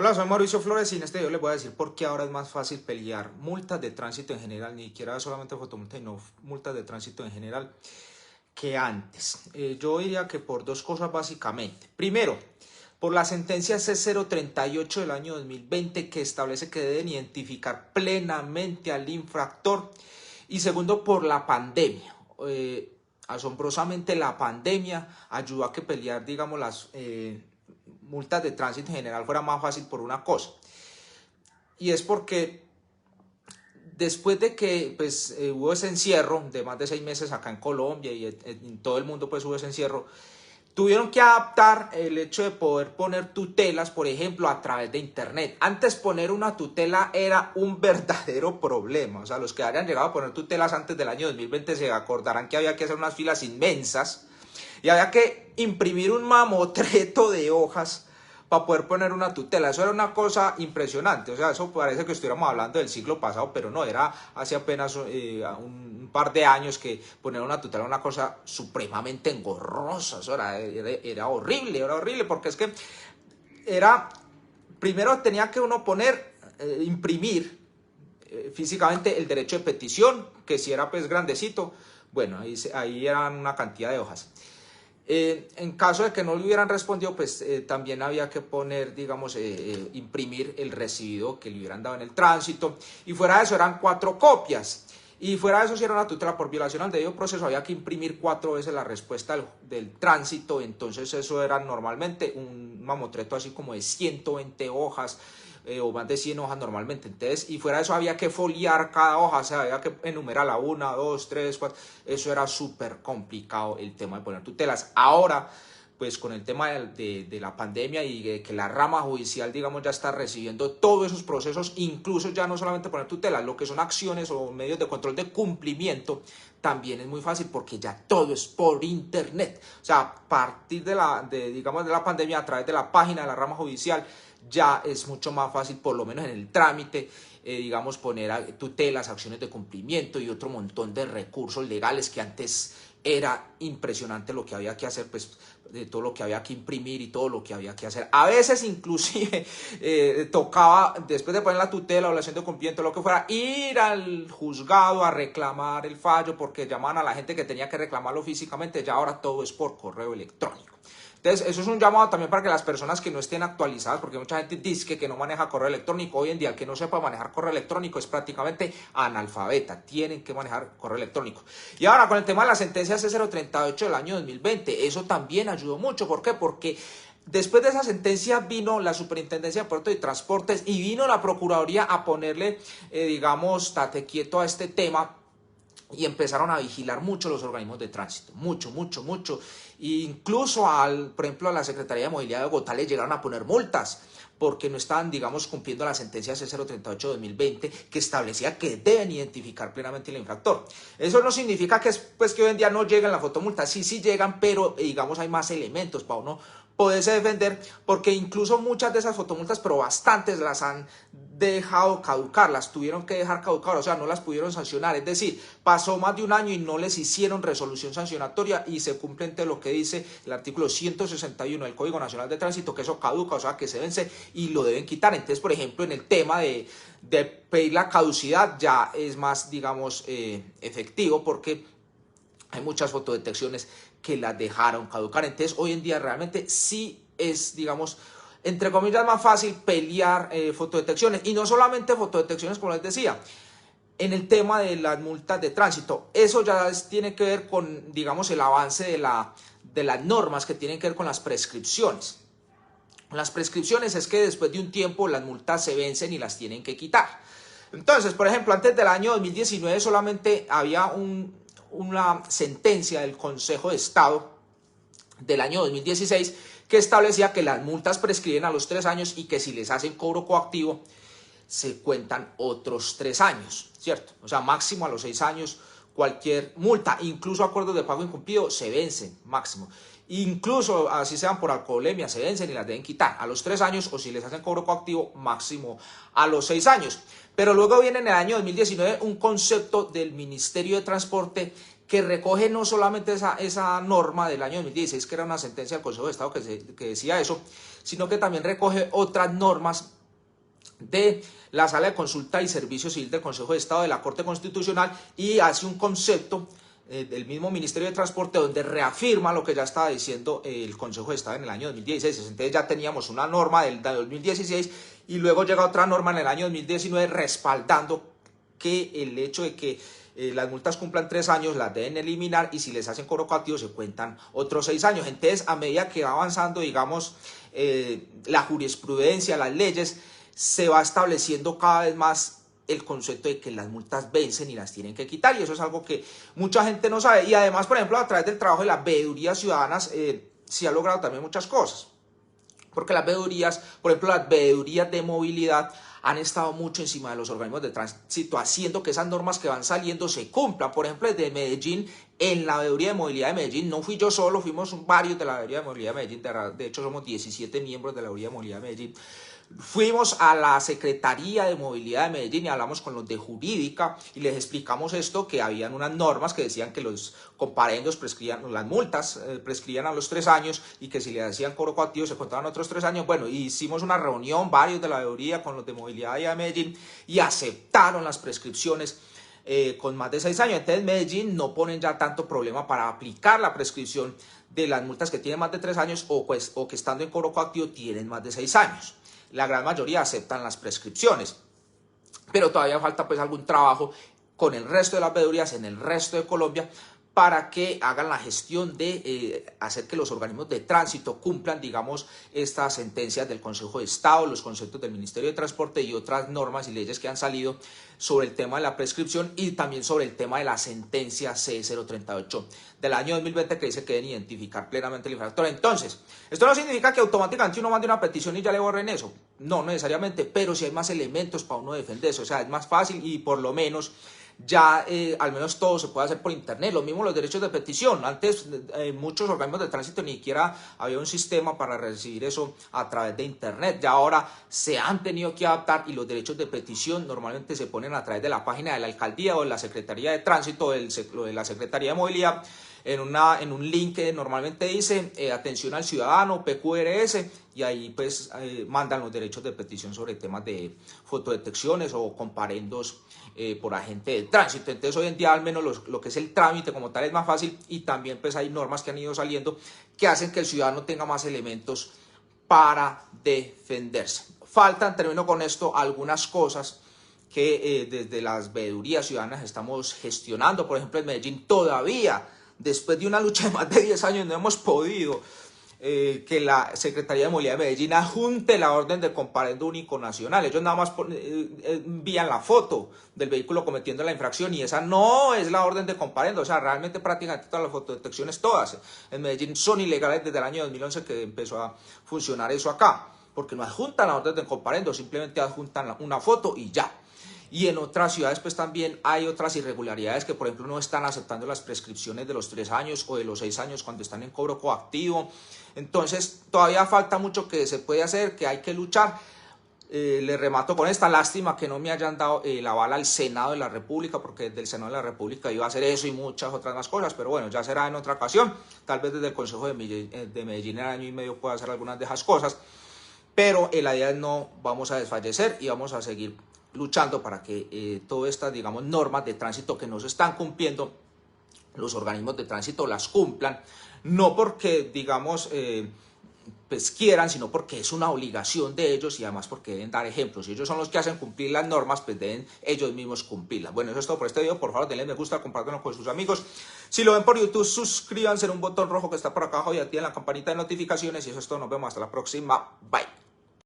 Hola, soy Mauricio Flores y en este video les voy a decir por qué ahora es más fácil pelear multas de tránsito en general, ni siquiera solamente fotomultas, sino multas de tránsito en general, que antes. Yo diría que por dos cosas básicamente. Primero, por la sentencia C038 del año 2020 que establece que deben identificar plenamente al infractor. Y segundo, por la pandemia. Asombrosamente la pandemia ayudó a que pelear, digamos, las multas de tránsito en general fuera más fácil por una cosa. Y es porque después de que pues, hubo ese encierro de más de 6 meses acá en Colombia y en todo el mundo pues hubo ese encierro, tuvieron que adaptar el hecho de poder poner tutelas, por ejemplo, a través de internet. Antes poner una tutela era un verdadero problema. O sea, los que hayan llegado a poner tutelas antes del año 2020 se acordarán que había que hacer unas filas inmensas y había que imprimir un mamotreto de hojas para poder poner una tutela. Eso era una cosa impresionante. O sea, eso parece que estuviéramos hablando del siglo pasado, pero no, era hace apenas un par de años que poner una tutela era una cosa supremamente engorrosa. Eso era horrible, porque es que era, primero tenía que uno poner, imprimir físicamente el derecho de petición, que si era pues grandecito, bueno, ahí eran una cantidad de hojas. En caso de que no le hubieran respondido, pues también había que poner, digamos, imprimir el recibido que le hubieran dado en el tránsito. Y fuera de eso eran 4 copias. Y fuera de eso, si era una tutela por violación al debido proceso, había que imprimir 4 veces la respuesta del tránsito. Entonces eso era normalmente un mamotreto así como de 120 hojas. O más de 100 hojas normalmente. Entonces, y fuera de eso había que foliar cada hoja, o sea, había que enumerar la 1, 2, 3, 4. Eso era súper complicado el tema de poner tutelas. Ahora, pues con el tema de la pandemia y de que la rama judicial, digamos, ya está recibiendo todos esos procesos, incluso ya no solamente poner tutelas, lo que son acciones o medios de control de cumplimiento, también es muy fácil porque ya todo es por internet. O sea, a partir digamos, de la pandemia, a través de la página de la rama judicial, ya es mucho más fácil, por lo menos en el trámite, digamos, poner tutelas, acciones de cumplimiento y otro montón de recursos legales que antes era impresionante lo que había que hacer, pues de todo lo que había que imprimir y todo lo que había que hacer. A veces inclusive tocaba, después de poner la tutela o la acción de cumplimiento, lo que fuera, ir al juzgado a reclamar el fallo porque llamaban a la gente que tenía que reclamarlo físicamente. Ya ahora todo es por correo electrónico. Entonces, eso es un llamado también para que las personas que no estén actualizadas, porque mucha gente dice que no maneja correo electrónico. Hoy en día, el que no sepa manejar correo electrónico es prácticamente analfabeta. Tienen que manejar correo electrónico. Y ahora, con el tema de la sentencia C038 del año 2020, eso también ayudó mucho. ¿Por qué? Porque después de esa sentencia vino la Superintendencia de Puertos y Transportes y vino la Procuraduría a ponerle, digamos, tate quieto a este tema. Y empezaron a vigilar mucho los organismos de tránsito, mucho. E incluso, por ejemplo, a la Secretaría de Movilidad de Bogotá le llegaron a poner multas porque no estaban, digamos, cumpliendo la sentencia C038 de 2020 que establecía que deben identificar plenamente al infractor. Eso no significa que, pues, que hoy en día no lleguen las fotomultas, sí llegan, pero digamos hay más elementos para uno poderse defender, porque incluso muchas de esas fotomultas, pero bastantes, las han dejado caducar, las tuvieron que dejar caducar, o sea, no las pudieron sancionar. Es decir, pasó más de un año y no les hicieron resolución sancionatoria y se cumple entre lo que dice el artículo 161 del Código Nacional de Tránsito, que eso caduca, o sea, que se vence y lo deben quitar. Entonces, por ejemplo, en el tema de pedir la caducidad ya es más, digamos, efectivo, porque hay muchas fotodetecciones que las dejaron caducar. Entonces, hoy en día realmente sí es, digamos, entre comillas, más fácil pelear fotodetecciones. Y no solamente fotodetecciones, como les decía, en el tema de las multas de tránsito. Eso ya tiene que ver con, digamos, el avance de las normas que tienen que ver con las prescripciones. Las prescripciones es que después de un tiempo las multas se vencen y las tienen que quitar. Entonces, por ejemplo, antes del año 2019 solamente había una sentencia del Consejo de Estado del año 2016 que establecía que las multas prescriben a los 3 años y que si les hacen cobro coactivo se cuentan otros 3 años, ¿cierto? O sea, máximo a los 6 años cualquier multa, incluso acuerdos de pago incumplido, se vencen máximo. Incluso así sean por alcoholemia, se vencen y las deben quitar a los 3 años, o si les hacen cobro coactivo, máximo a los 6 años. Pero luego viene en el año 2019 un concepto del Ministerio de Transporte que recoge no solamente esa norma del año 2016, que era una sentencia del Consejo de Estado que decía eso, sino que también recoge otras normas de la Sala de Consulta y Servicio Civil del Consejo de Estado de la Corte Constitucional, y hace un concepto del mismo Ministerio de Transporte donde reafirma lo que ya estaba diciendo el Consejo de Estado en el año 2016. Entonces ya teníamos una norma del 2016 y luego llega otra norma en el año 2019 respaldando que el hecho de que las multas cumplan 3 años las deben eliminar, y si les hacen cobro coactivo se cuentan otros 6 años. Entonces, a medida que va avanzando, digamos, la jurisprudencia, las leyes, se va estableciendo cada vez más el concepto de que las multas vencen y las tienen que quitar, y eso es algo que mucha gente no sabe. Y además, por ejemplo, a través del trabajo de las veedurías ciudadanas se ha logrado también muchas cosas, porque las veedurías, por ejemplo, las veedurías de movilidad han estado mucho encima de los organismos de tránsito, haciendo que esas normas que van saliendo se cumplan. Por ejemplo, desde Medellín, en la veeduría de movilidad de Medellín, no fui yo solo, fuimos varios de la veeduría de movilidad de Medellín, de hecho somos 17 miembros de la veeduría de movilidad de Medellín. Fuimos a la Secretaría de Movilidad de Medellín y hablamos con los de Jurídica y les explicamos esto, que habían unas normas que decían que los comparendos prescribían, las multas prescribían a los 3 años, y que si le hacían cobro coactivo se contaban otros 3 años. Bueno, hicimos una reunión, varios de la veeduría, con los de Movilidad de Medellín, y aceptaron las prescripciones con más de 6 años. Entonces Medellín no ponen ya tanto problema para aplicar la prescripción de las multas que tienen más de 3 años o que estando en cobro coactivo tienen más de 6 años. La gran mayoría aceptan las prescripciones, pero todavía falta pues algún trabajo con el resto de las veedurías en el resto de Colombia para que hagan la gestión de hacer que los organismos de tránsito cumplan, digamos, estas sentencias del Consejo de Estado, los conceptos del Ministerio de Transporte y otras normas y leyes que han salido sobre el tema de la prescripción, y también sobre el tema de la sentencia C038 del año 2020, que dice que deben identificar plenamente el infractor. Entonces, esto no significa que automáticamente uno mande una petición y ya le borren eso, no necesariamente, pero si hay más elementos para uno defenderse, o sea, es más fácil, y por lo menos ya al menos todo se puede hacer por internet. Lo mismo los derechos de petición. Antes muchos organismos de tránsito ni siquiera había un sistema para recibir eso a través de internet. Ya ahora se han tenido que adaptar, y los derechos de petición normalmente se ponen a través de la página de la alcaldía o de la Secretaría de Tránsito o de la Secretaría de Movilidad, en un link que normalmente dice atención al ciudadano, PQRS, y ahí pues mandan los derechos de petición sobre temas de fotodetecciones o comparendos por agente de tránsito. Entonces hoy en día al menos lo que es el trámite como tal es más fácil, y también pues hay normas que han ido saliendo que hacen que el ciudadano tenga más elementos para defenderse. Faltan, termino con esto, algunas cosas que desde las veedurías ciudadanas estamos gestionando. Por ejemplo, en Medellín todavía, después de una lucha de más de 10 años, no hemos podido que la Secretaría de Movilidad de Medellín adjunte la orden de comparendo único nacional. Ellos nada más envían la foto del vehículo cometiendo la infracción, y esa no es la orden de comparendo. O sea, realmente prácticamente todas las fotodetecciones, todas en Medellín, son ilegales desde el año 2011 que empezó a funcionar eso acá, porque no adjuntan la orden de comparendo, simplemente adjuntan una foto y ya. Y en otras ciudades pues también hay otras irregularidades, que por ejemplo no están aceptando las prescripciones de los 3 años o de los 6 años cuando están en cobro coactivo. Entonces todavía falta mucho que se puede hacer, que hay que luchar. Le remato con esta lástima que no me hayan dado el aval al Senado de la República, porque desde el Senado de la República iba a hacer eso y muchas otras más cosas, pero bueno, ya será en otra ocasión. Tal vez desde el Consejo de Medellín en el año y medio pueda hacer algunas de esas cosas, pero la idea es no vamos a desfallecer y vamos a seguir luchando para que todas estas, digamos, normas de tránsito que no se están cumpliendo, los organismos de tránsito las cumplan, no porque, digamos, pues quieran, sino porque es una obligación de ellos, y además porque deben dar ejemplos. Si ellos son los que hacen cumplir las normas, pues deben ellos mismos cumplirlas. Bueno, eso es todo por este video. Por favor, denle me gusta, compártanlo con sus amigos. Si lo ven por YouTube, suscríbanse en un botón rojo que está por acá abajo y activen la campanita de notificaciones. Y eso es todo. Nos vemos hasta la próxima. Bye.